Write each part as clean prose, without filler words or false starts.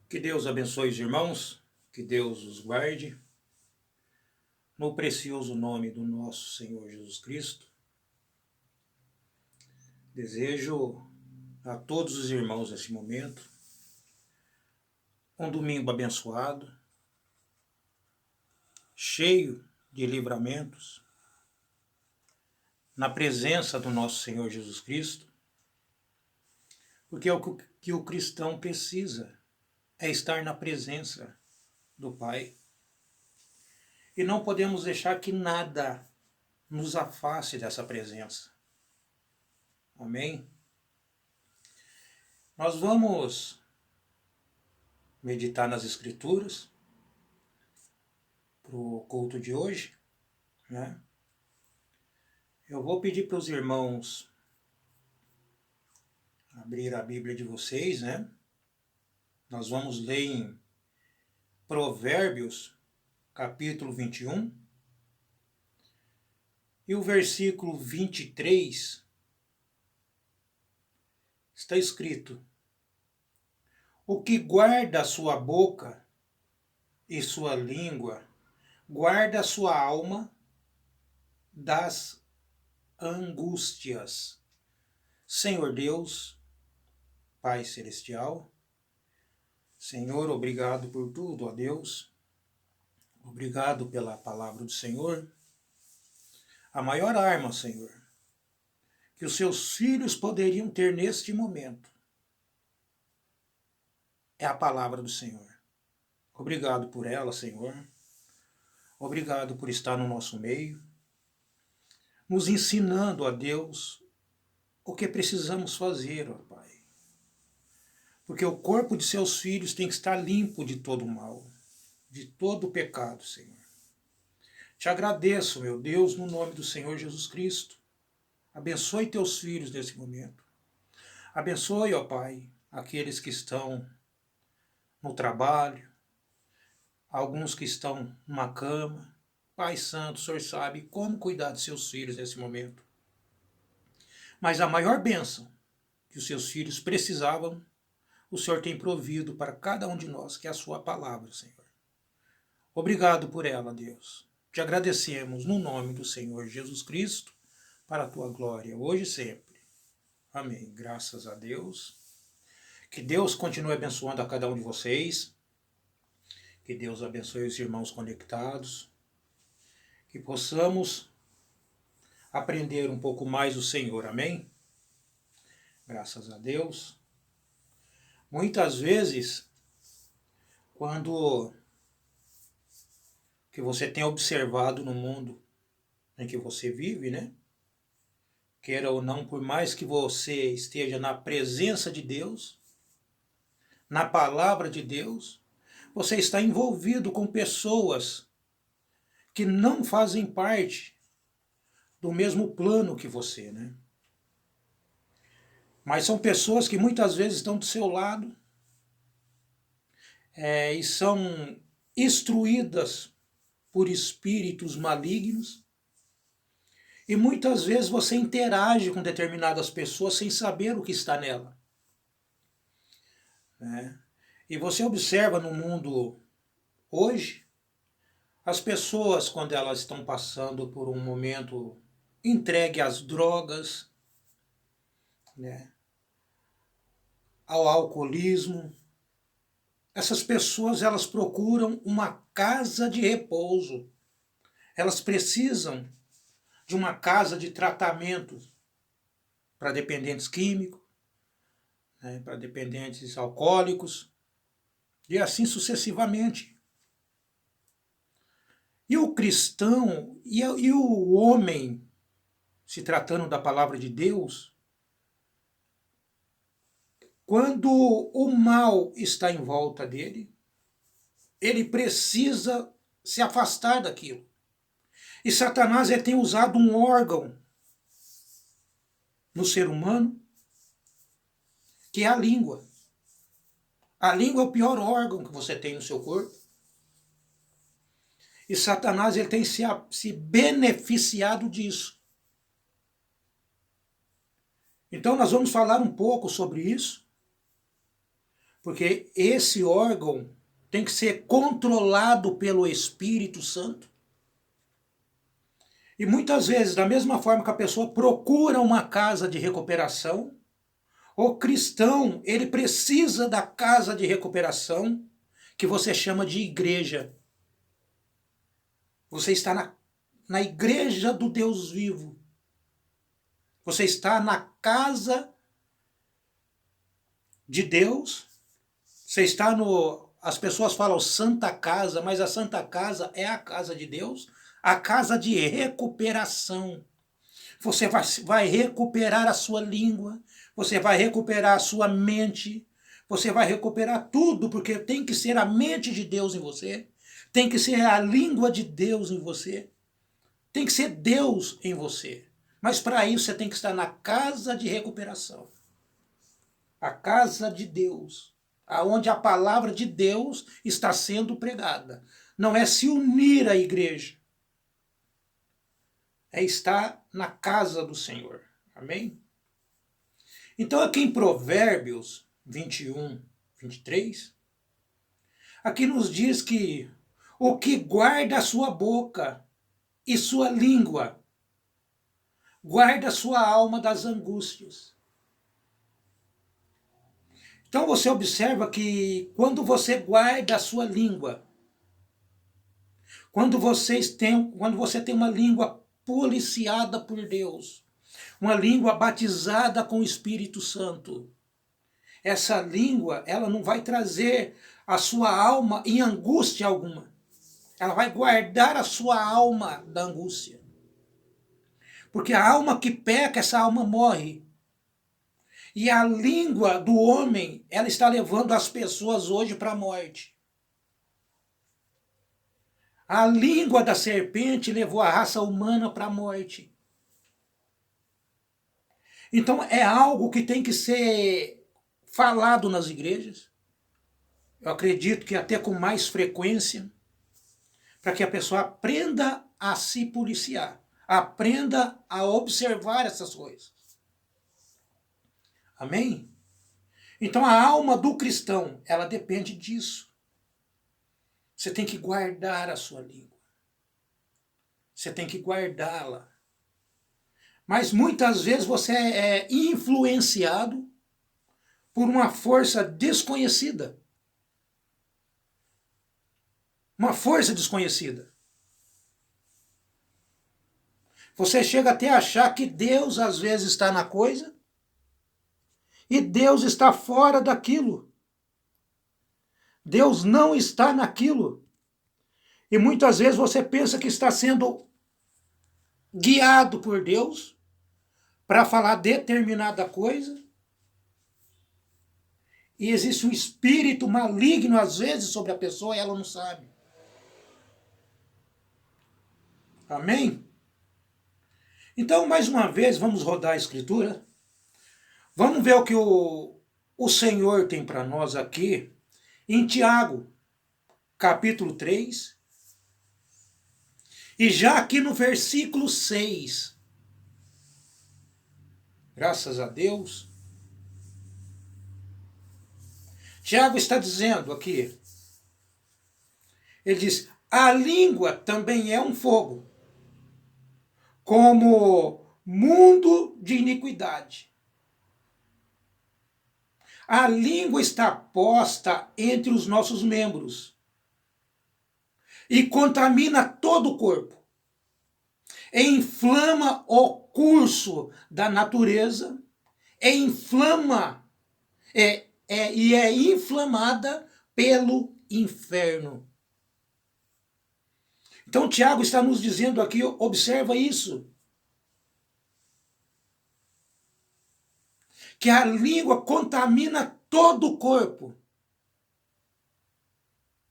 Que Deus abençoe os irmãos, que Deus os guarde, no precioso nome do nosso Senhor Jesus Cristo. Desejo a todos os irmãos nesse momento um domingo abençoado, cheio de livramentos, na presença do nosso Senhor Jesus Cristo, porque é o que o cristão precisa, é estar na presença do Pai. E não podemos deixar que nada nos afaste dessa presença. Amém? Nós vamos meditar nas Escrituras para o culto de hoje, né? Eu vou pedir para os irmãos abrir a Bíblia de vocês, né? Nós vamos ler em Provérbios, capítulo 21, e o versículo 23 está escrito: o que guarda a sua boca e sua língua, guarda a sua alma das angústias. Senhor Deus, Pai Celestial, Senhor, obrigado por tudo, ó Deus. Obrigado pela palavra do Senhor. A maior arma, Senhor, que os seus filhos poderiam ter neste momento é a palavra do Senhor. Obrigado por ela, Senhor. Obrigado por estar no nosso meio, nos ensinando, ó Deus, o que precisamos fazer, ó Pai. Porque o corpo de seus filhos tem que estar limpo de todo o mal, de todo o pecado, Senhor. Te agradeço, meu Deus, no nome do Senhor Jesus Cristo. Abençoe teus filhos nesse momento. Abençoe, ó Pai, aqueles que estão no trabalho, alguns que estão numa cama. Pai Santo, o Senhor sabe como cuidar de seus filhos nesse momento. Mas a maior bênção que os seus filhos precisavam, o Senhor tem provido para cada um de nós, que é a sua palavra, Senhor. Obrigado por ela, Deus. Te agradecemos no nome do Senhor Jesus Cristo, para a tua glória, hoje e sempre. Amém. Graças a Deus. Que Deus continue abençoando a cada um de vocês. Que Deus abençoe os irmãos conectados. Que possamos aprender um pouco mais o Senhor. Amém? Graças a Deus. Muitas vezes, quando que você tem observado no mundo em que você vive, né? Queira ou não, por mais que você esteja na presença de Deus, na palavra de Deus, você está envolvido com pessoas que não fazem parte do mesmo plano que você, né? Mas são pessoas que muitas vezes estão do seu lado e são instruídas por espíritos malignos. E muitas vezes você interage com determinadas pessoas sem saber o que está nela. Né? E você observa no mundo hoje, as pessoas, quando elas estão passando por um momento entregue às drogas, né, ao alcoolismo, essas pessoas elas procuram uma casa de repouso. Elas precisam de uma casa de tratamento para dependentes químicos, né, para dependentes alcoólicos, e assim sucessivamente. E o cristão e o homem, se tratando da palavra de Deus, quando o mal está em volta dele, ele precisa se afastar daquilo. E Satanás tem usado um órgão no ser humano, que é a língua. A língua é o pior órgão que você tem no seu corpo. E Satanás tem se beneficiado disso. Então nós vamos falar um pouco sobre isso, Porque esse órgão tem que ser controlado pelo Espírito Santo. E muitas vezes, da mesma forma que a pessoa procura uma casa de recuperação, o cristão, ele precisa da casa de recuperação que você chama de igreja. Você está na igreja do Deus vivo. Você está na casa de Deus. Você está no... As pessoas falam Santa Casa, mas a Santa Casa é a casa de Deus, a casa de recuperação. Você vai recuperar a sua língua, você vai recuperar a sua mente, você vai recuperar tudo, porque tem que ser a mente de Deus em você, tem que ser a língua de Deus em você, tem que ser Deus em você. Mas para isso você tem que estar na casa de recuperação. A casa de Deus, aonde a palavra de Deus está sendo pregada. Não é se unir à igreja, é estar na casa do Senhor. Amém? Então aqui em Provérbios 21, 23, aqui nos diz que o que guarda a sua boca e sua língua, guarda a sua alma das angústias. Então você observa que quando você guarda a sua língua, quando você tem uma língua policiada por Deus, uma língua batizada com o Espírito Santo, essa língua, ela não vai trazer a sua alma em angústia alguma. Ela vai guardar a sua alma da angústia. Porque a alma que peca, essa alma morre. E a língua do homem, ela está levando as pessoas hoje para a morte. A língua da serpente levou a raça humana para a morte. Então é algo que tem que ser falado nas igrejas. Eu acredito que até com mais frequência, para que a pessoa aprenda a se policiar, aprenda a observar essas coisas. Amém? Então a alma do cristão, ela depende disso. Você tem que guardar a sua língua. Você tem que guardá-la. Mas muitas vezes você é influenciado por uma força desconhecida. Uma força desconhecida. Você chega até a achar que Deus às vezes está na coisa e Deus está fora daquilo. Deus não está naquilo. E muitas vezes você pensa que está sendo guiado por Deus para falar determinada coisa. E existe um espírito maligno às vezes sobre a pessoa e ela não sabe. Amém? Então, mais uma vez, vamos rodar a escritura. Vamos ver o que o Senhor tem para nós aqui em Tiago, capítulo 3. E já aqui no versículo 6. Graças a Deus. Tiago está dizendo aqui. Ele diz, a língua também é um fogo, como mundo de iniquidade. A língua está posta entre os nossos membros e contamina todo o corpo. E inflama o curso da natureza, e é inflamada pelo inferno. Então Tiago está nos dizendo aqui, observa isso. Que a língua contamina todo o corpo.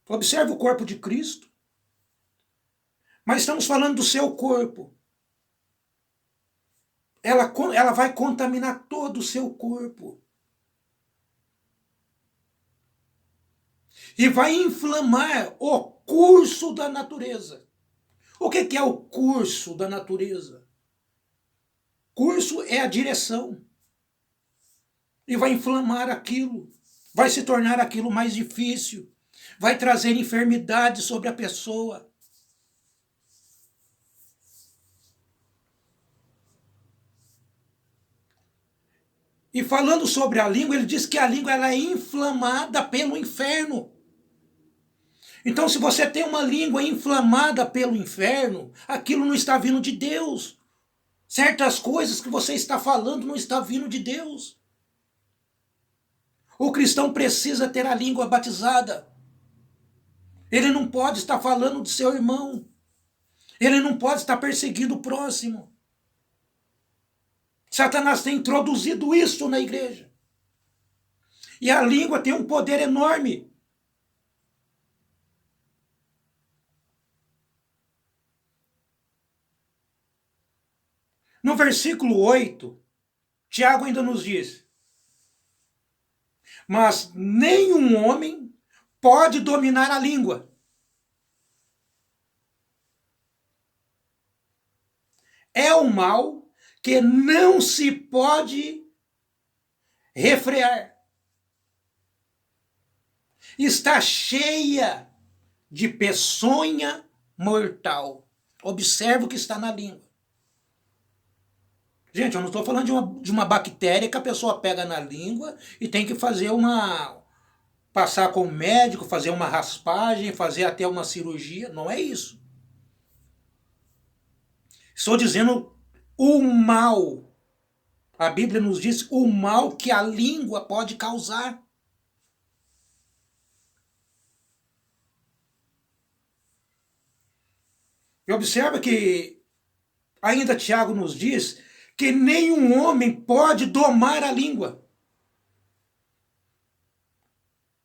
Observa o corpo de Cristo. Mas estamos falando do seu corpo. Ela vai contaminar todo o seu corpo. E vai inflamar o curso da natureza. O que é o curso da natureza? Curso é a direção. E vai inflamar aquilo. vai se tornar aquilo mais difícil, vai trazer enfermidade sobre a pessoa. E falando sobre a língua, ele diz que a língua ela é inflamada pelo inferno. Então, se você tem uma língua inflamada pelo inferno, aquilo não está vindo de Deus. Certas coisas que você está falando não está vindo de Deus. O cristão precisa ter a língua batizada. Ele não pode estar falando de seu irmão. Ele não pode estar perseguindo o próximo. Satanás tem introduzido isso na igreja. E a língua tem um poder enorme. No versículo 8, Tiago ainda nos diz: mas nenhum homem pode dominar a língua. É um mal que não se pode refrear. Está cheia de peçonha mortal. Observe o que está na língua. Gente, eu não estou falando de uma bactéria que a pessoa pega na língua e tem que fazer passar com o médico, fazer uma raspagem, fazer até uma cirurgia. Não é isso. Estou dizendo o mal. A Bíblia nos diz o mal que a língua pode causar. E observa que ainda Tiago nos diz que nenhum homem pode domar a língua.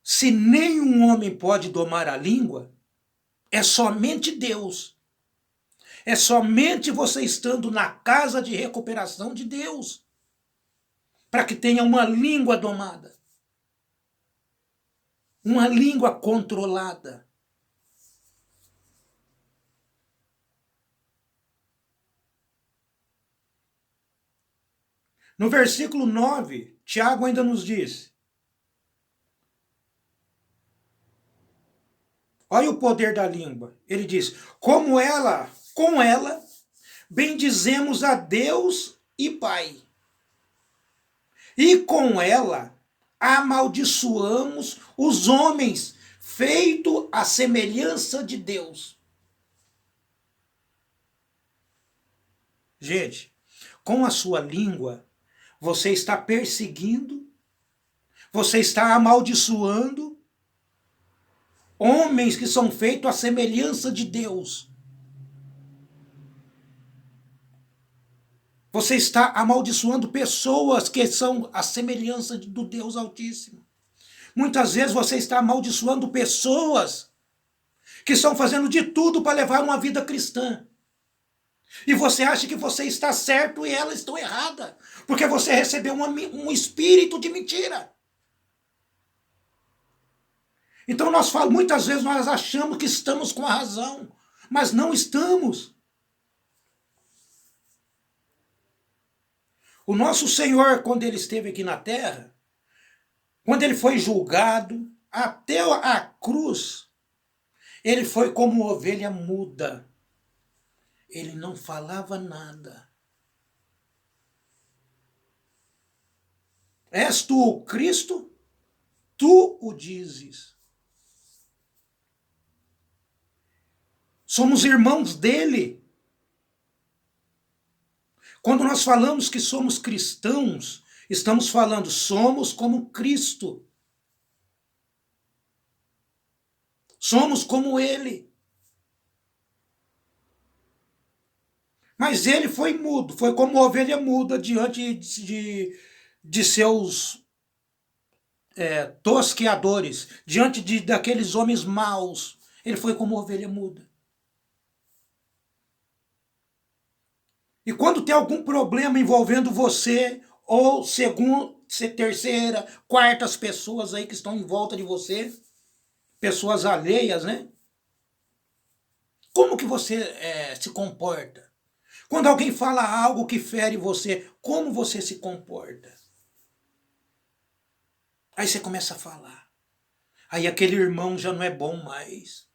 Se nenhum homem pode domar a língua, é somente Deus. É somente você estando na casa de recuperação de Deus para que tenha uma língua domada. Uma língua controlada. No versículo 9, Tiago ainda nos diz: olha o poder da língua. Ele diz: com ela, bendizemos a Deus e Pai. E com ela, amaldiçoamos os homens, feito à semelhança de Deus. Gente, com a sua língua, você está perseguindo, você está amaldiçoando homens que são feitos à semelhança de Deus. Você está amaldiçoando pessoas que são à semelhança do Deus Altíssimo. Muitas vezes você está amaldiçoando pessoas que estão fazendo de tudo para levar uma vida cristã. E você acha que você está certo e elas estão erradas. Porque você recebeu um espírito de mentira. Então muitas vezes nós achamos que estamos com a razão. Mas não estamos. O nosso Senhor, quando ele esteve aqui na terra, quando ele foi julgado, até a cruz, ele foi como ovelha muda. Ele não falava nada. És tu o Cristo? Tu o dizes. Somos irmãos dele. Quando nós falamos que somos cristãos, estamos falando somos como Cristo. Somos como ele. Mas ele foi mudo, foi como ovelha muda diante de seus tosqueadores, diante daqueles homens maus. Ele foi como ovelha muda. E quando tem algum problema envolvendo você, ou segunda, terceira, quartas pessoas aí que estão em volta de você, pessoas alheias, né? Como que você se comporta? Quando alguém fala algo que fere você, como você se comporta? Aí você começa a falar. Aí aquele irmão já não é bom mais.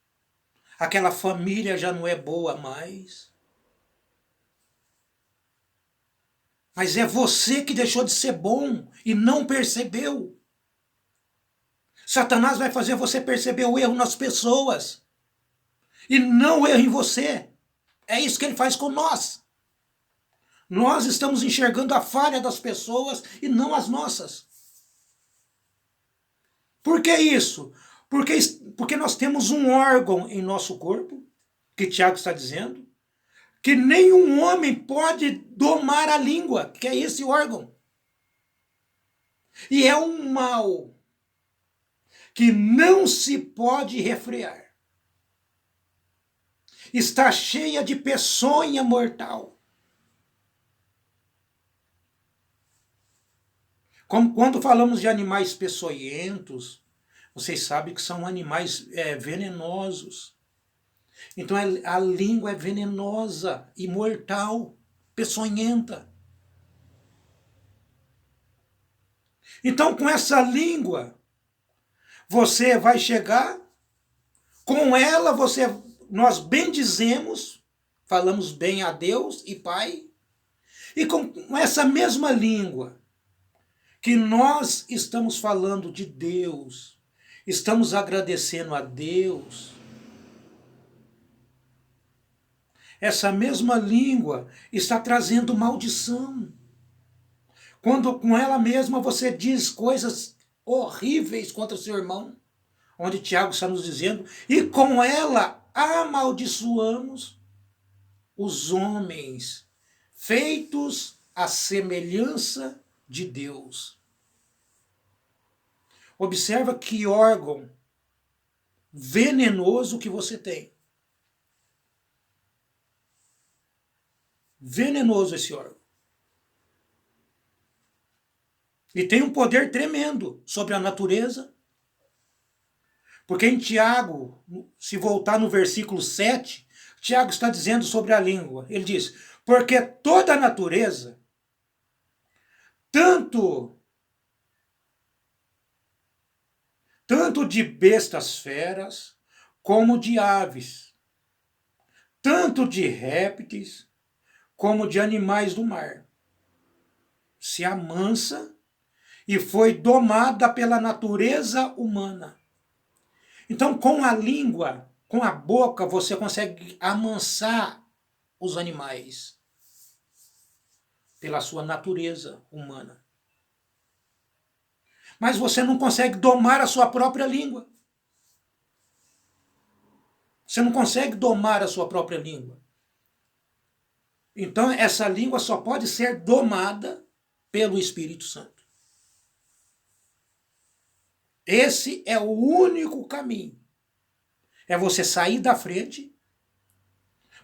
Aquela família já não é boa mais. Mas é você que deixou de ser bom e não percebeu. Satanás vai fazer você perceber o erro nas pessoas e não o erro em você. É isso que ele faz com nós. Nós estamos enxergando a falha das pessoas e não as nossas. Por que isso? Porque nós temos um órgão em nosso corpo, que Tiago está dizendo, que nenhum homem pode domar a língua, que é esse órgão. E é um mal que não se pode refrear. Está cheia de peçonha mortal. Como quando falamos de animais peçonhentos, vocês sabem que são animais venenosos. Então a língua é venenosa e mortal, peçonhenta. Então com essa língua, você vai chegar, com ela nós bendizemos, falamos bem a Deus e Pai, e com essa mesma língua que nós estamos falando de Deus, estamos agradecendo a Deus, essa mesma língua está trazendo maldição. Quando com ela mesma você diz coisas horríveis contra seu irmão, onde Tiago está nos dizendo, e com ela amaldiçoamos os homens, feitos à semelhança de Deus. Observa que órgão venenoso que você tem. Venenoso esse órgão. E tem um poder tremendo sobre a natureza. Porque em Tiago, se voltar no versículo 7, Tiago está dizendo sobre a língua. Ele diz, porque toda a natureza, tanto de bestas feras, como de aves, tanto de répteis, como de animais do mar, se amansa e foi domada pela natureza humana. Então, com a língua, com a boca, você consegue amansar os animais pela sua natureza humana. Mas você não consegue domar a sua própria língua. Você não consegue domar a sua própria língua. Então, essa língua só pode ser domada pelo Espírito Santo. Esse é o único caminho. É você sair da frente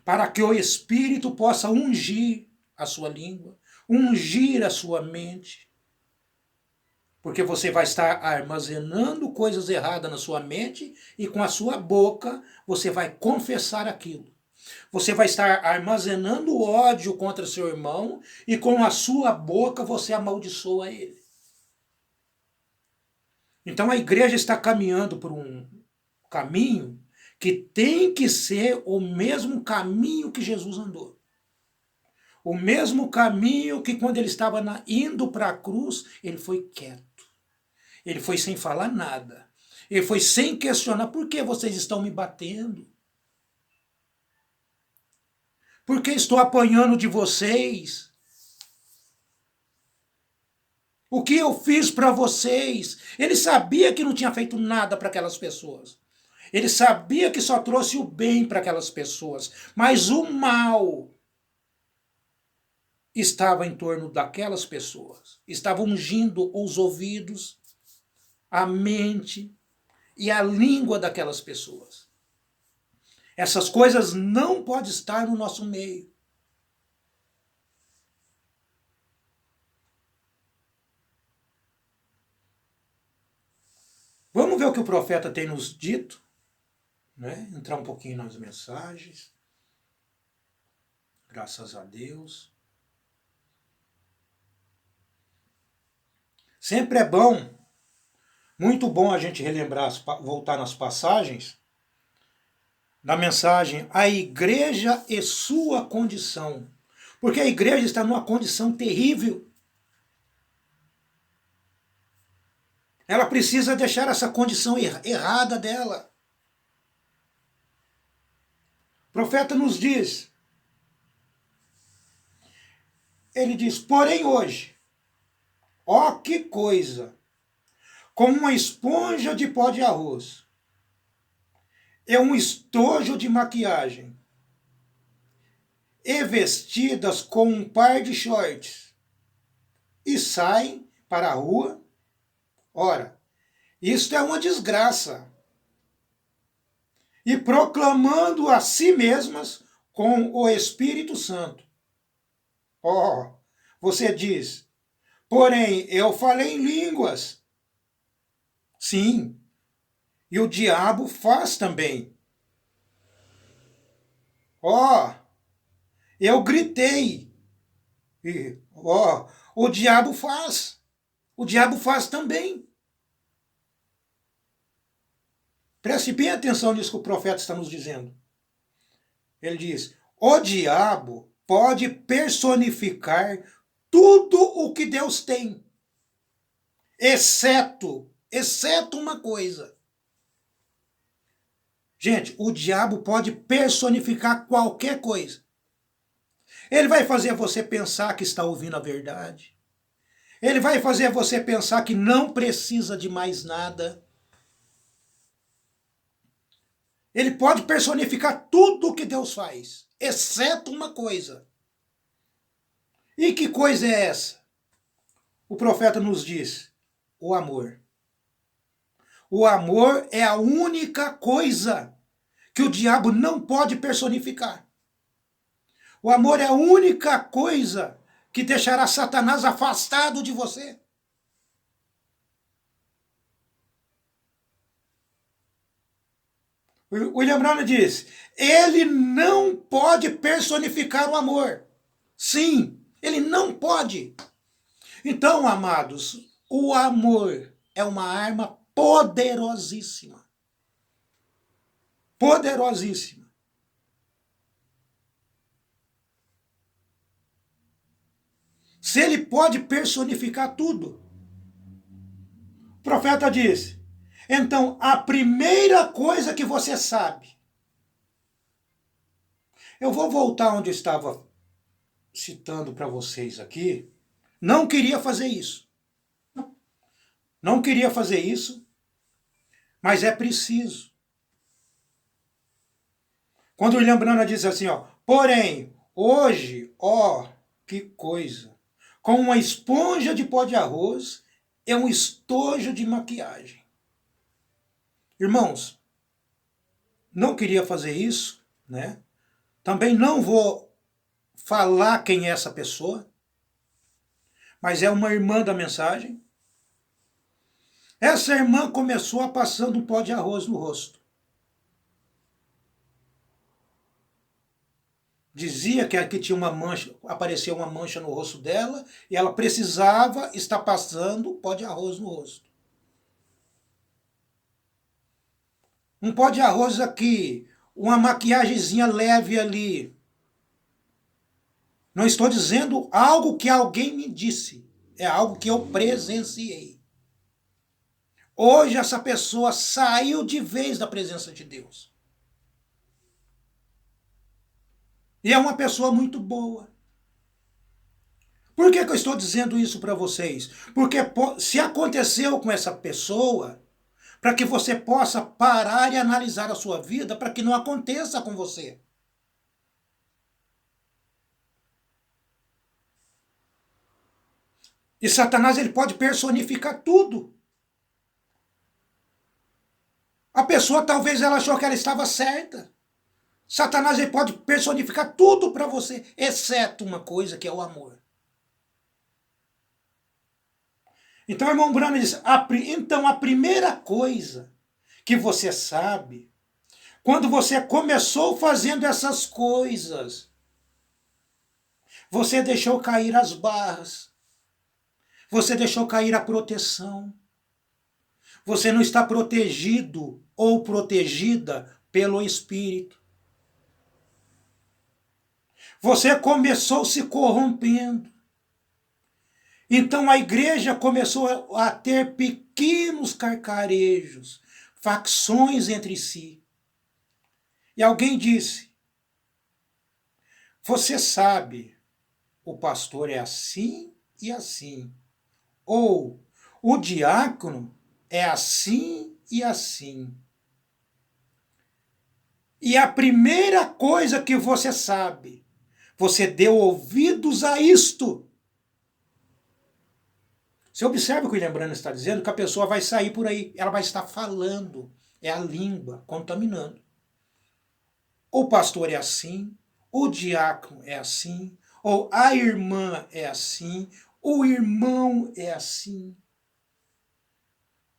para que o Espírito possa ungir a sua língua, ungir a sua mente. Porque você vai estar armazenando coisas erradas na sua mente e com a sua boca você vai confessar aquilo. Você vai estar armazenando ódio contra seu irmão e com a sua boca você amaldiçoa ele. Então a igreja está caminhando por um caminho que tem que ser o mesmo caminho que Jesus andou. O mesmo caminho que quando ele estava indo para a cruz, ele foi quieto. Ele foi sem falar nada. Ele foi sem questionar, por que vocês estão me batendo? Por que estou apanhando de vocês? O que eu fiz para vocês? Ele sabia que não tinha feito nada para aquelas pessoas. Ele sabia que só trouxe o bem para aquelas pessoas. Mas o mal estava em torno daquelas pessoas. Estava ungindo os ouvidos, a mente e a língua daquelas pessoas. Essas coisas não podem estar no nosso meio. Vamos ver o que o profeta tem nos dito, né? Entrar um pouquinho nas mensagens. Graças a Deus. Sempre é bom Muito bom a gente relembrar, voltar nas passagens da mensagem A Igreja e Sua Condição. Porque a igreja está numa condição terrível. Ela precisa deixar essa condição errada dela. O profeta nos diz, ele diz, porém hoje, ó que coisa, como uma esponja de pó de arroz, é um estojo de maquiagem, e vestidas com um par de shorts, e saem para a rua. Ora, isto é uma desgraça. E proclamando a si mesmas com o Espírito Santo. Ó, você diz, porém, eu falei em línguas. Sim, e o diabo faz também. Ó, eu gritei. E, ó, o diabo faz. O diabo faz também. Preste bem atenção nisso que o profeta está nos dizendo. Ele diz, o diabo pode personificar tudo o que Deus tem, exceto uma coisa. Gente, o diabo pode personificar qualquer coisa. Ele vai fazer você pensar que está ouvindo a verdade. Ele vai fazer você pensar que não precisa de mais nada. Ele pode personificar tudo o que Deus faz, exceto uma coisa. E que coisa é essa? O profeta nos diz, o amor. O amor é a única coisa que o diabo não pode personificar. O amor é a única coisa que deixará Satanás afastado de você. William Brown diz, ele não pode personificar o amor. Sim, ele não pode. Então, amados, o amor é uma arma poderosíssima. Poderosíssima. Se ele pode personificar tudo. O profeta diz, então, a primeira coisa que você sabe. Eu vou voltar onde eu estava citando para vocês aqui. Não queria fazer isso. Não queria fazer isso, mas é preciso. Quando o William Branham diz assim, ó, porém, hoje, ó, que coisa, com uma esponja de pó de arroz é um estojo de maquiagem. Irmãos, não queria fazer isso, né? Também não vou falar quem é essa pessoa, mas é uma irmã da mensagem. Essa irmã começou a passando um pó de arroz no rosto. Dizia que aqui tinha uma mancha, apareceu uma mancha no rosto dela e ela precisava estar passando pó de arroz no rosto. Um pó de arroz aqui, uma maquiagemzinha leve ali. Não estou dizendo algo que alguém me disse, é algo que eu presenciei. Hoje essa pessoa saiu de vez da presença de Deus. E é uma pessoa muito boa. Por que eu estou dizendo isso para vocês? Porque se aconteceu com essa pessoa, para que você possa parar e analisar a sua vida, para que não aconteça com você. E Satanás ele pode personificar tudo. A pessoa talvez ela achou que ela estava certa. Satanás ele pode personificar tudo para você, exceto uma coisa que é o amor. Então, irmão Branham diz, então a primeira coisa que você sabe, quando você começou fazendo essas coisas, você deixou cair as barras, você deixou cair a proteção, Você não está protegido ou protegida pelo Espírito. Você começou se corrompendo. Então a igreja começou a ter pequenos carcarejos, facções entre si. E alguém disse: você sabe, o pastor é assim e assim. Ou o diácono é assim e assim. E a primeira coisa que você sabe, você deu ouvidos a isto. Você observa o que o William Branham está dizendo? Que a pessoa vai sair por aí, ela vai estar falando. É a língua contaminando. O pastor é assim, o diácono é assim, ou a irmã é assim, o irmão é assim.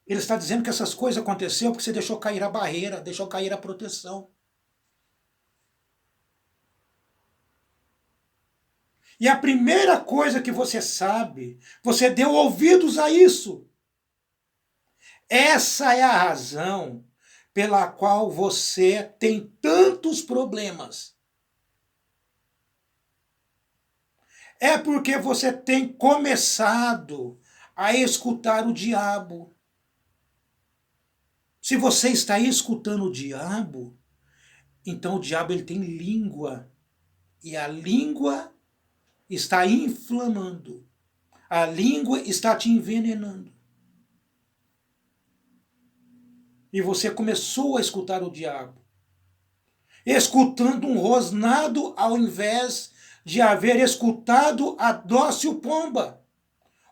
Ele está dizendo que essas coisas aconteceram porque você deixou cair a barreira, deixou cair a proteção. E a primeira coisa que você sabe, você deu ouvidos a isso. Essa é a razão pela qual você tem tantos problemas. É porque você tem começado a escutar o diabo. Se você está escutando o diabo, então o diabo ele tem língua. E a língua está inflamando. A língua está te envenenando. E você começou a escutar o diabo. Escutando um rosnado ao invés de haver escutado a dócil pomba.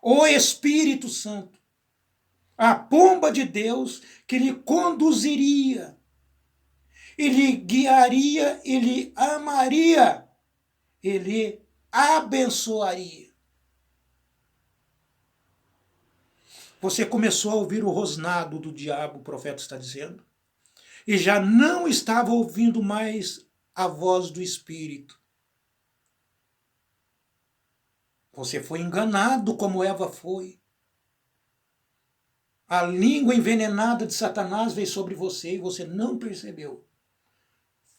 O Espírito Santo. A pomba de Deus que lhe conduziria. Ele guiaria, ele amaria. Ele abençoaria. Você começou a ouvir o rosnado do diabo, o profeta está dizendo, e já não estava ouvindo mais a voz do Espírito. Você foi enganado como Eva foi. A língua envenenada de Satanás veio sobre você e você não percebeu.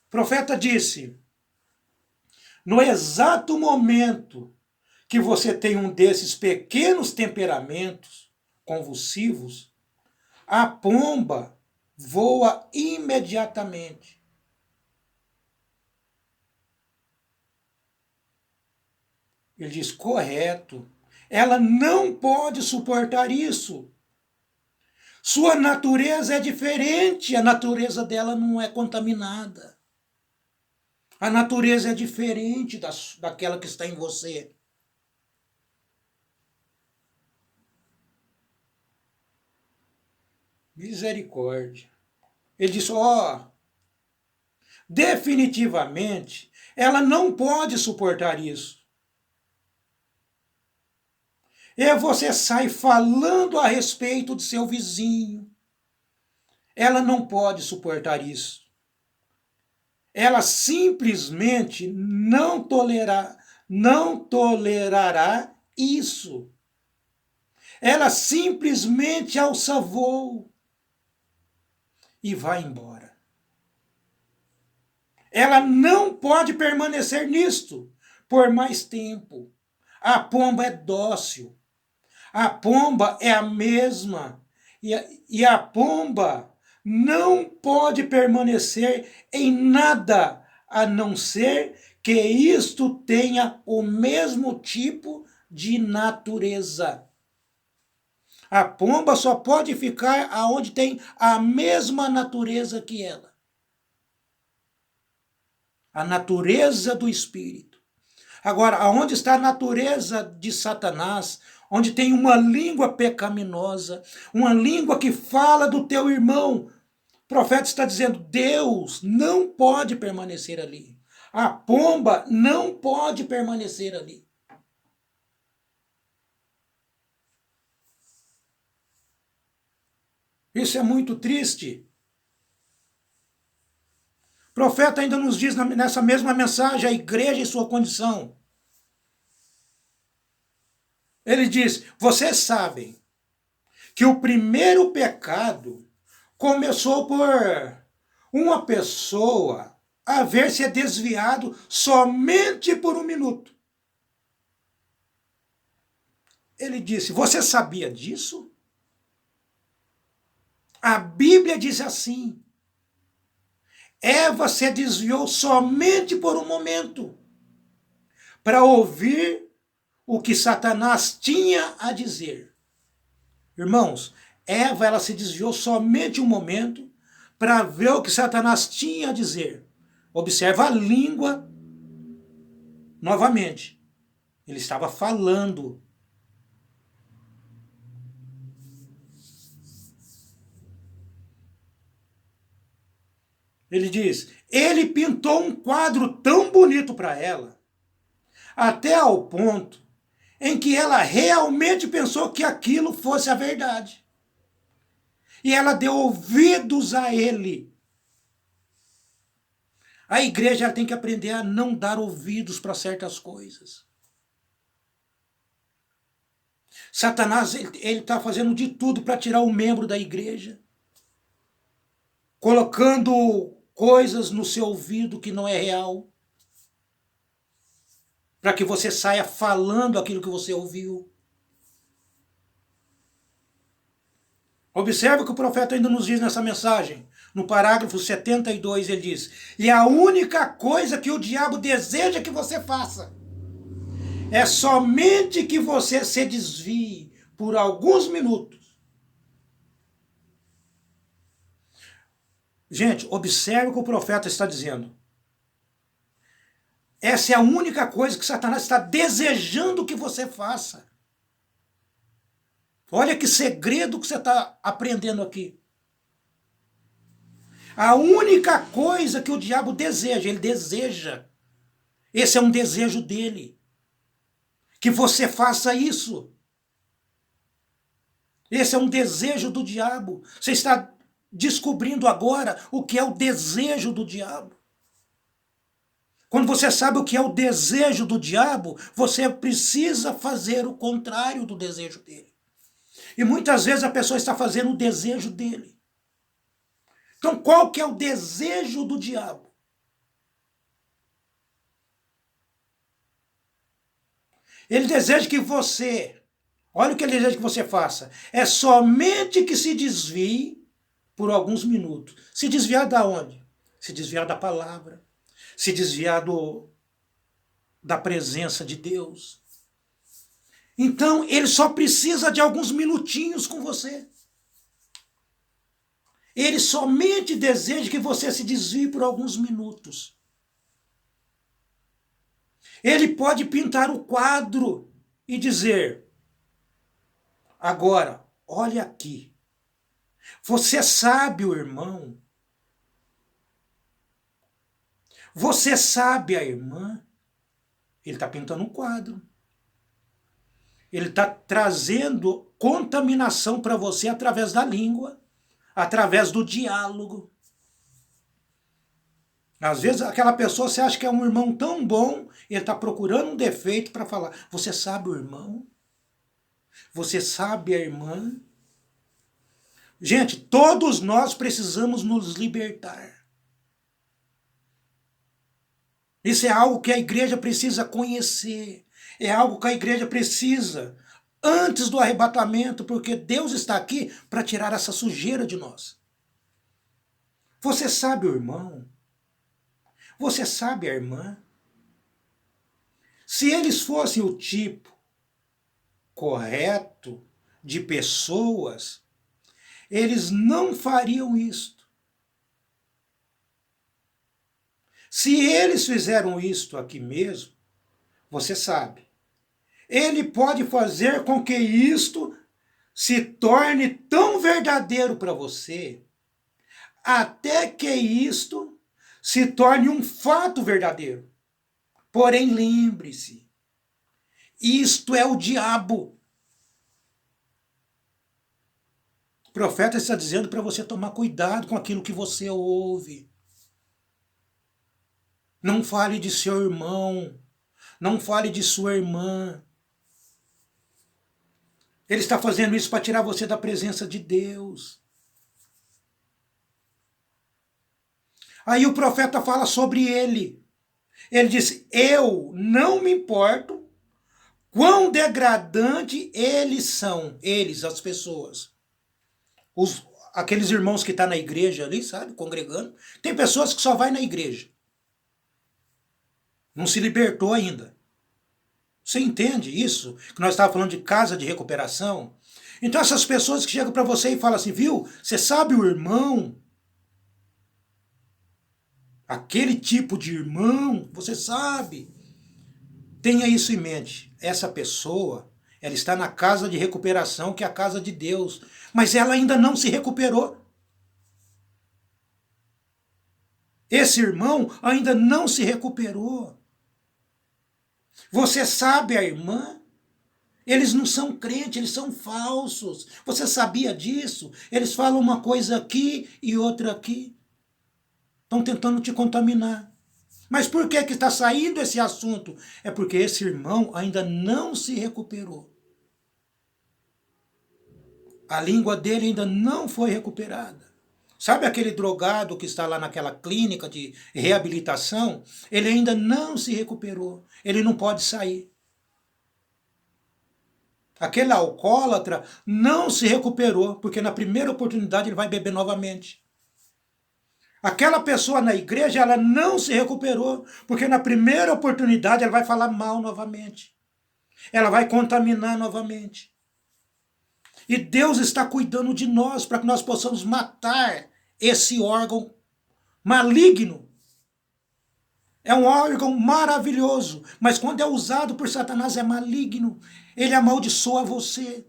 O profeta disse, no exato momento que você tem um desses pequenos temperamentos convulsivos, a pomba voa imediatamente. Ele diz, correto. Ela não pode suportar isso. Sua natureza é diferente, a natureza dela não é contaminada. A natureza é diferente daquela que está em você. Misericórdia. Ele disse, definitivamente, ela não pode suportar isso. E você sai falando a respeito do seu vizinho. Ela não pode suportar isso. Ela simplesmente não tolerará isso. Ela simplesmente alça voo e vai embora. Ela não pode permanecer nisto por mais tempo. A pomba é dócil. A pomba é a mesma. E a pomba não pode permanecer em nada a não ser que isto tenha o mesmo tipo de natureza. A pomba só pode ficar aonde tem a mesma natureza que ela. A natureza do espírito. Agora, aonde está a natureza de Satanás, onde tem uma língua pecaminosa, uma língua que fala do teu irmão, o profeta está dizendo, Deus não pode permanecer ali. A pomba não pode permanecer ali. Isso é muito triste. O profeta ainda nos diz nessa mesma mensagem, a igreja e sua condição. Ele diz, vocês sabem que o primeiro pecado começou por uma pessoa haver se desviado somente por um minuto. Ele disse: você sabia disso? A Bíblia diz assim: Eva se desviou somente por um momento para ouvir o que Satanás tinha a dizer. Irmãos, ela se desviou somente um momento para ver o que Satanás tinha a dizer. Observa a língua novamente. Ele estava falando. Ele diz: ele pintou um quadro tão bonito para ela, até ao ponto em que ela realmente pensou que aquilo fosse a verdade. E ela deu ouvidos a ele. A igreja tem que aprender a não dar ouvidos para certas coisas. Satanás ele está fazendo de tudo para tirar um membro da igreja, colocando coisas no seu ouvido que não é real, para que você saia falando aquilo que você ouviu. Observe o que o profeta ainda nos diz nessa mensagem. No parágrafo 72 ele diz: e a única coisa que o diabo deseja que você faça é somente que você se desvie por alguns minutos. Gente, observe o que o profeta está dizendo. Essa é a única coisa que Satanás está desejando que você faça. Olha que segredo que você está aprendendo aqui. A única coisa que o diabo deseja, ele deseja. Esse é um desejo dele. Que você faça isso. Esse é um desejo do diabo. Você está descobrindo agora o que é o desejo do diabo. Quando você sabe o que é o desejo do diabo, você precisa fazer o contrário do desejo dele. E muitas vezes a pessoa está fazendo o desejo dele. Então qual que é o desejo do diabo? Ele deseja que você, olha o que ele deseja que você faça, é somente que se desvie por alguns minutos. Se desviar da onde? Se desviar da palavra, se desviar da presença de Deus. Então ele só precisa de alguns minutinhos com você. Ele somente deseja que você se desvie por alguns minutos. Ele pode pintar o quadro e dizer: agora, olha aqui. Você sabe o irmão? Você sabe a irmã? Ele está pintando um quadro. Ele está trazendo contaminação para você através da língua, através do diálogo. Às vezes aquela pessoa, você acha que é um irmão tão bom, ele está procurando um defeito para falar. Você sabe o irmão? Você sabe a irmã? Gente, todos nós precisamos nos libertar. Isso é algo que a igreja precisa conhecer. É algo que a igreja precisa antes do arrebatamento, porque Deus está aqui para tirar essa sujeira de nós. Você sabe o irmão? Você sabe a irmã? Se eles fossem o tipo correto de pessoas, eles não fariam isto. Se eles fizeram isto aqui mesmo, você sabe, ele pode fazer com que isto se torne tão verdadeiro para você, até que isto se torne um fato verdadeiro. Porém, lembre-se, isto é o diabo. O profeta está dizendo para você tomar cuidado com aquilo que você ouve. Não fale de seu irmão, não fale de sua irmã. Ele está fazendo isso para tirar você da presença de Deus. Aí o profeta fala sobre ele. Ele diz: eu não me importo quão degradante eles são, eles, as pessoas. Aqueles irmãos que estão na igreja ali, sabe, congregando. Tem pessoas que só vai na igreja. Não se libertou ainda. Você entende isso? Que nós estávamos falando de casa de recuperação. Então essas pessoas que chegam para você e falam assim, viu, você sabe o irmão? Aquele tipo de irmão, você sabe. Tenha isso em mente. Essa pessoa, ela está na casa de recuperação, que é a casa de Deus. Mas ela ainda não se recuperou. Esse irmão ainda não se recuperou. Você sabe, a irmã? Eles não são crentes, eles são falsos. Você sabia disso? Eles falam uma coisa aqui e outra aqui. Estão tentando te contaminar. Mas por que está saindo esse assunto? É porque esse irmão ainda não se recuperou. A língua dele ainda não foi recuperada. Sabe aquele drogado que está lá naquela clínica de reabilitação? Ele ainda não se recuperou. Ele não pode sair. Aquele alcoólatra não se recuperou, porque na primeira oportunidade ele vai beber novamente. Aquela pessoa na igreja, ela não se recuperou, porque na primeira oportunidade ela vai falar mal novamente. Ela vai contaminar novamente. E Deus está cuidando de nós para que nós possamos matar esse órgão maligno. É um órgão maravilhoso, mas quando é usado por Satanás é maligno. Ele amaldiçoa você.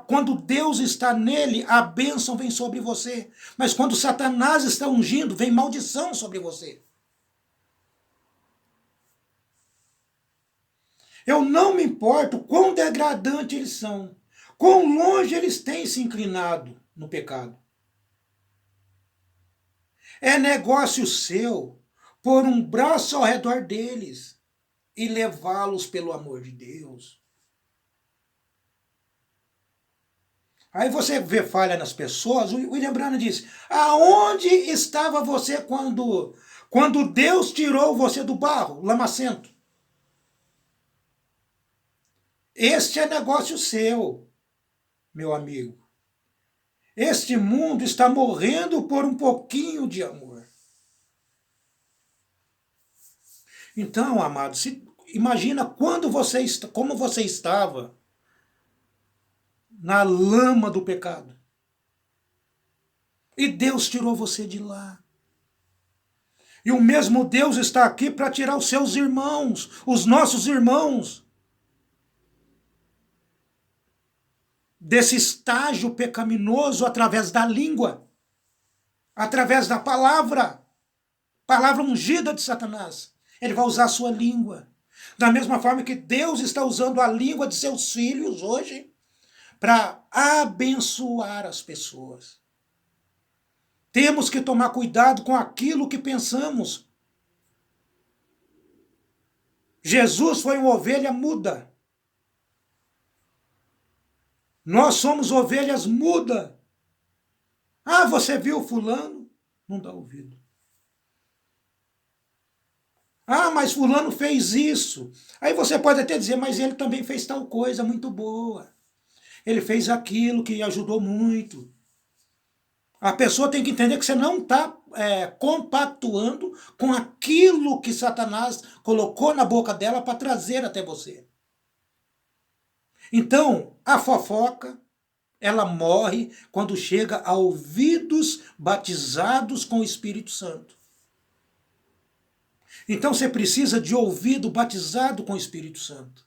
Quando Deus está nele, a bênção vem sobre você. Mas quando Satanás está ungindo, vem maldição sobre você. Eu não me importo quão degradante eles são, quão longe eles têm se inclinado no pecado. É negócio seu pôr um braço ao redor deles e levá-los pelo amor de Deus. Aí você vê falha nas pessoas. O William Branham disse, aonde estava você quando Deus tirou você do barro, lamacento? Este é negócio seu, meu amigo. Este mundo está morrendo por um pouquinho de amor. Então, amado, imagina como você estava na lama do pecado. E Deus tirou você de lá. E o mesmo Deus está aqui para tirar os seus irmãos, os nossos irmãos, desse estágio pecaminoso através da língua, através da palavra ungida de Satanás. Ele vai usar a sua língua. Da mesma forma que Deus está usando a língua de seus filhos hoje para abençoar as pessoas. Temos que tomar cuidado com aquilo que pensamos. Jesus foi uma ovelha muda. Nós somos ovelhas mudas. Ah, você viu fulano? Não dá ouvido. Ah, mas fulano fez isso. Aí você pode até dizer, mas ele também fez tal coisa muito boa. Ele fez aquilo que ajudou muito. A pessoa tem que entender que você não está compactuando com aquilo que Satanás colocou na boca dela para trazer até você. Então, a fofoca, ela morre quando chega a ouvidos batizados com o Espírito Santo. Então você precisa de ouvido batizado com o Espírito Santo.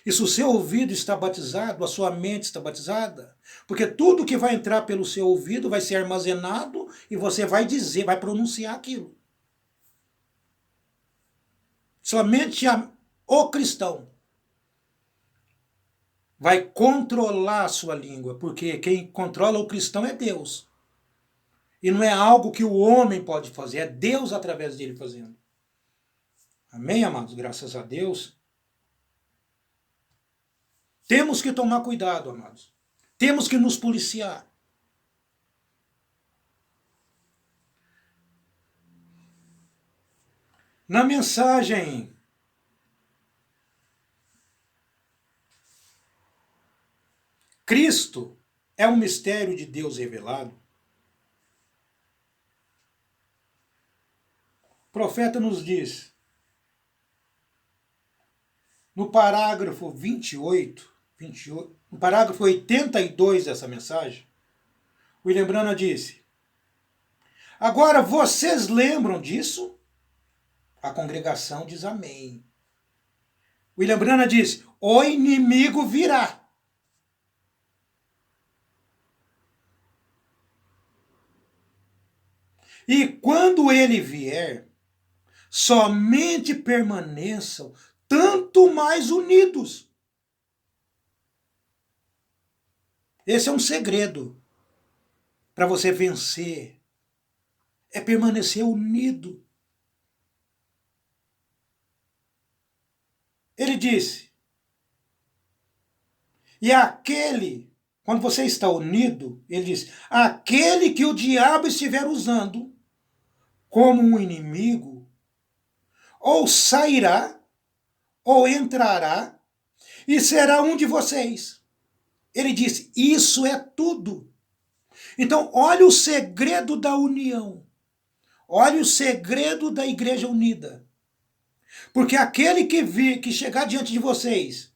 E se o seu ouvido está batizado, a sua mente está batizada, porque tudo que vai entrar pelo seu ouvido vai ser armazenado e você vai dizer, vai pronunciar aquilo. Somente o cristão vai controlar a sua língua, porque quem controla o cristão é Deus. E não é algo que o homem pode fazer, é Deus através dele fazendo. Amém, amados? Graças a Deus. Temos que tomar cuidado, amados. Temos que nos policiar. Na mensagem Cristo é um mistério de Deus revelado, o profeta nos diz, no parágrafo 28, no parágrafo 82 dessa mensagem, William Branham disse: agora vocês lembram disso? A congregação diz amém. William Branham diz: o inimigo virá. E quando ele vier, somente permaneçam tanto mais unidos. Esse é um segredo para você vencer. É permanecer unido. Ele disse, e aquele, quando você está unido, ele diz, aquele que o diabo estiver usando como um inimigo, ou sairá, ou entrará, e será um de vocês. Ele disse, isso é tudo. Então, olha o segredo da união. Olha o segredo da igreja unida. Porque aquele que chegar diante de vocês,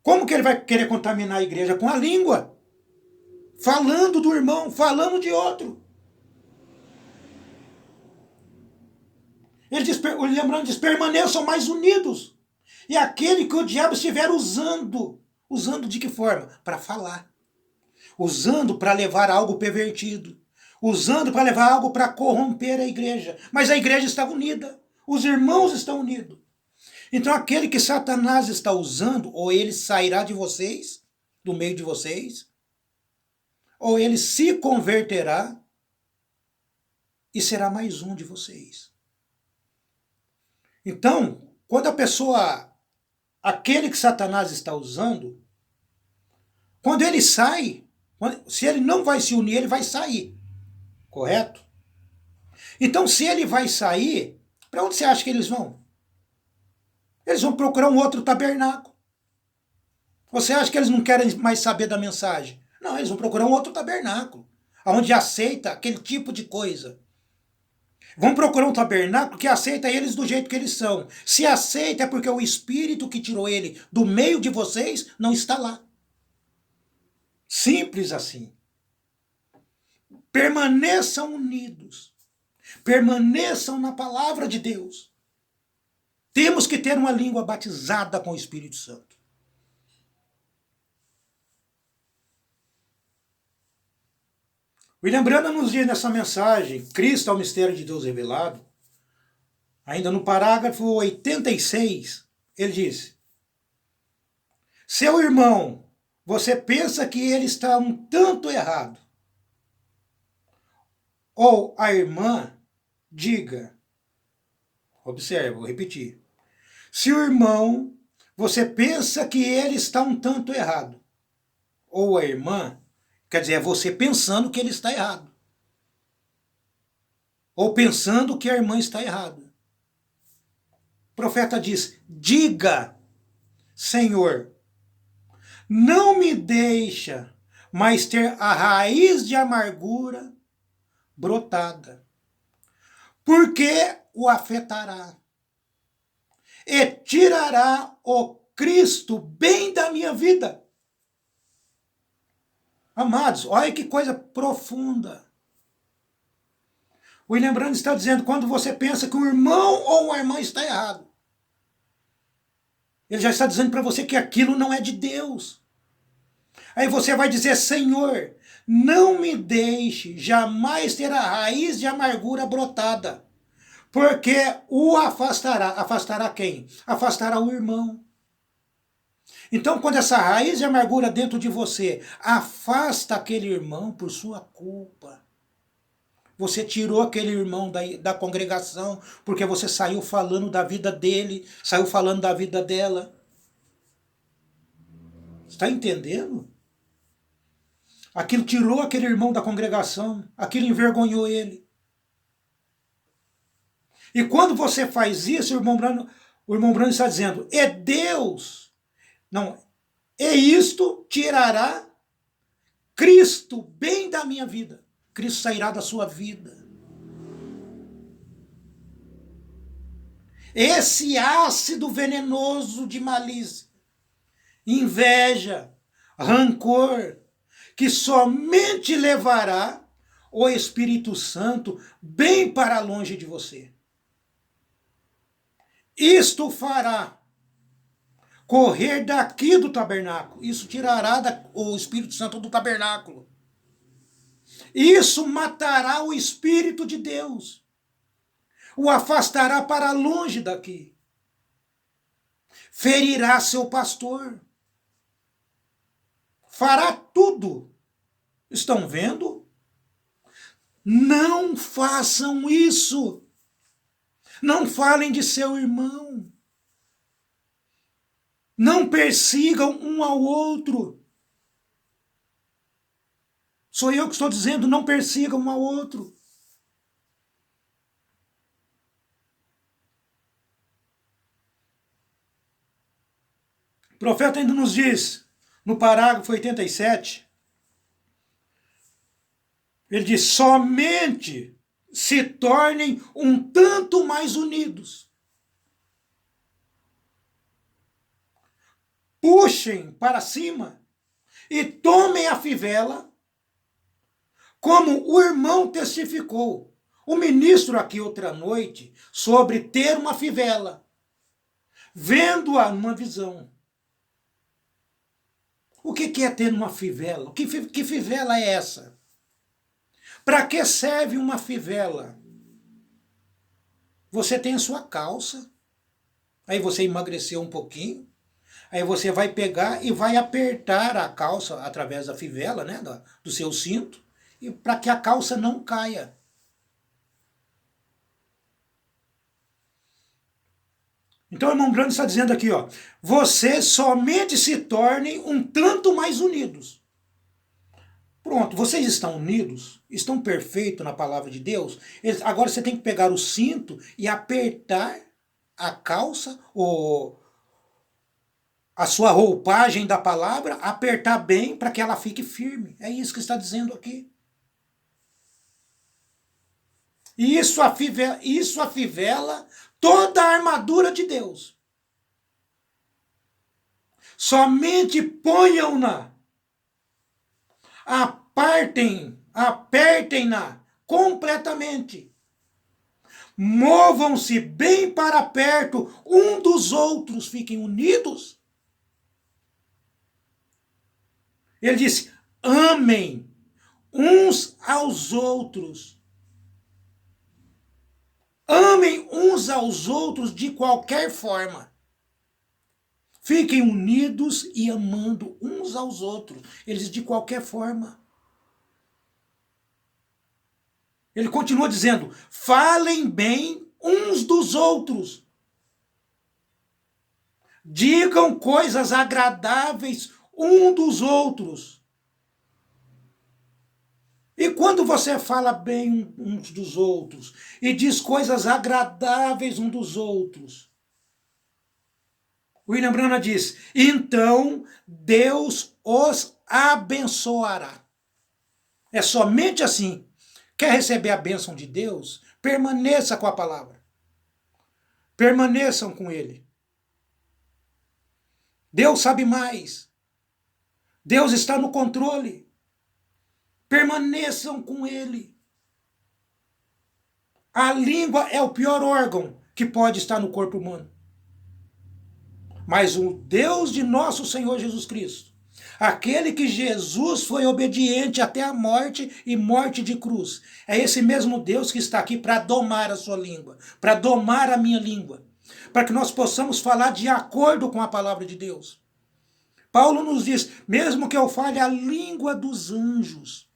como que ele vai querer contaminar a igreja? Com a língua. Falando do irmão, falando de outro. Ele diz, lembrando, diz, permaneçam mais unidos. E aquele que o diabo estiver usando de que forma? Para falar. Usando para levar algo pervertido. Usando para levar algo para corromper a igreja. Mas a igreja está unida. Os irmãos estão unidos. Então aquele que Satanás está usando, ou ele sairá de vocês, do meio de vocês, ou ele se converterá e será mais um de vocês. Então, quando a pessoa, aquele que Satanás está usando, quando ele sai, se ele não vai se unir, ele vai sair. Correto? Então, se ele vai sair, para onde você acha que eles vão? Eles vão procurar um outro tabernáculo. Você acha que eles não querem mais saber da mensagem? Não, eles vão procurar um outro tabernáculo, onde aceita aquele tipo de coisa. Vão procurar um tabernáculo que aceita eles do jeito que eles são. Se aceita é porque o Espírito que tirou ele do meio de vocês não está lá. Simples assim. Permaneçam unidos. Permaneçam na palavra de Deus. Temos que ter uma língua batizada com o Espírito Santo. William Branham nos diz nessa mensagem, Cristo é o mistério de Deus revelado, ainda no parágrafo 86, ele diz, seu irmão, você pensa que ele está um tanto errado. Ou a irmã, diga, observe, vou repetir, se o irmão, você pensa que ele está um tanto errado. Ou a irmã, quer dizer, é você pensando que ele está errado. Ou pensando que a irmã está errada. O profeta diz, diga, Senhor, não me deixa mais ter a raiz de amargura brotada, porque o afetará e tirará o Cristo bem da minha vida. Amados, olha que coisa profunda. William Branham está dizendo, quando você pensa que um irmão ou uma irmã está errado, ele já está dizendo para você que aquilo não é de Deus. Aí você vai dizer, Senhor, não me deixe jamais ter a raiz de amargura brotada, porque o afastará. Afastará quem? Afastará o irmão. Então, quando essa raiz de amargura dentro de você afasta aquele irmão por sua culpa, Você tirou aquele irmão da congregação porque você saiu falando da vida dele, saiu falando da vida dela. Está entendendo? Aquilo tirou aquele irmão da congregação, aquilo envergonhou ele. E quando você faz isso, o irmão Brando está dizendo, é Deus. Não, é isto tirará Cristo bem da minha vida. Cristo sairá da sua vida. Esse ácido venenoso de malícia, inveja, rancor, que somente levará o Espírito Santo bem para longe de você. Isto fará correr daqui do tabernáculo. Isso tirará o Espírito Santo do tabernáculo. Isso matará o Espírito de Deus. O afastará para longe daqui. Ferirá seu pastor. Fará tudo. Estão vendo? Não façam isso. Não falem de seu irmão. Não persigam um ao outro. Sou eu que estou dizendo, não persigam um ao outro. O profeta ainda nos diz, no parágrafo 87, ele diz, somente se tornem um tanto mais unidos. Puxem para cima e tomem a fivela, como o irmão testificou, o ministro aqui outra noite, sobre ter uma fivela, vendo-a numa visão. O que é ter uma fivela? Que fivela é essa? Para que serve uma fivela? Você tem a sua calça, aí você emagreceu um pouquinho, aí você vai pegar e vai apertar a calça através da fivela, né, do seu cinto, e para que a calça não caia. Então o irmão Brando está dizendo aqui, ó, vocês somente se tornem um tanto mais unidos. Pronto, vocês estão unidos, estão perfeitos na palavra de Deus. Agora você tem que pegar o cinto e apertar a calça, ou a sua roupagem da palavra, apertar bem para que ela fique firme. É isso que está dizendo aqui. Isso afivela toda a armadura de Deus. Somente ponham-na, apertem-na completamente. Movam-se bem para perto um dos outros, fiquem unidos. Ele disse, amem uns aos outros. Amem uns aos outros de qualquer forma. Fiquem unidos e amando uns aos outros. Eles de qualquer forma. Ele continua dizendo, falem bem uns dos outros. Digam coisas agradáveis um dos outros. E quando você fala bem uns dos outros e diz coisas agradáveis um dos outros, William Branham diz, então Deus os abençoará. É somente assim. Quer receber a bênção de Deus? Permaneça com a palavra. Permaneçam com Ele. Deus sabe mais. Deus está no controle. Permaneçam com Ele. A língua é o pior órgão que pode estar no corpo humano. Mas o Deus de nosso Senhor Jesus Cristo, aquele que Jesus foi obediente até a morte e morte de cruz, é esse mesmo Deus que está aqui para domar a sua língua, para domar a minha língua, para que nós possamos falar de acordo com a palavra de Deus. Paulo nos diz, mesmo que eu fale a língua dos anjos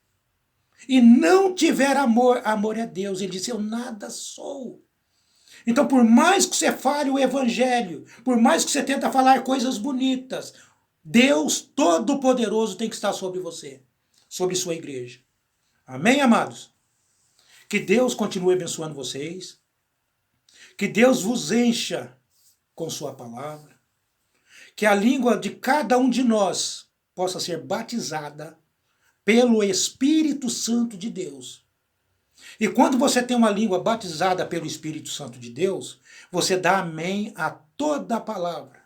e não tiver amor, amor é Deus. Ele disse, eu nada sou. Então, por mais que você fale o evangelho, por mais que você tenta falar coisas bonitas, Deus Todo-Poderoso tem que estar sobre você, sobre sua igreja. Amém, amados? Que Deus continue abençoando vocês, que Deus vos encha com sua palavra, que a língua de cada um de nós possa ser batizada pelo Espírito Santo de Deus. E quando você tem uma língua batizada pelo Espírito Santo de Deus, você dá amém a toda a palavra.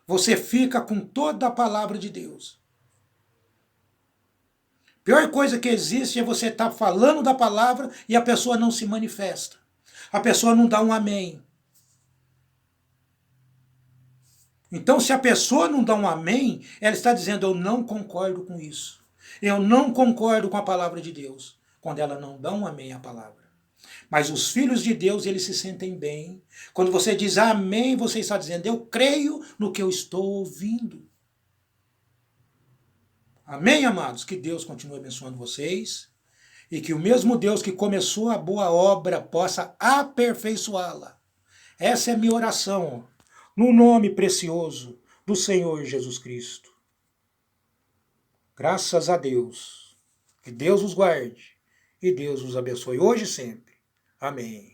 Você fica com toda a palavra de Deus. A pior coisa que existe é você estar falando da palavra e a pessoa não se manifesta. A pessoa não dá um amém. Então, se a pessoa não dá um amém, ela está dizendo, eu não concordo com isso. Eu não concordo com a palavra de Deus. Quando ela não dá um amém à palavra. Mas os filhos de Deus, eles se sentem bem. Quando você diz amém, você está dizendo, eu creio no que eu estou ouvindo. Amém, amados? Que Deus continue abençoando vocês. E que o mesmo Deus que começou a boa obra possa aperfeiçoá-la. Essa é a minha oração, no nome precioso do Senhor Jesus Cristo. Graças a Deus. Que Deus os guarde e Deus os abençoe hoje e sempre. Amém.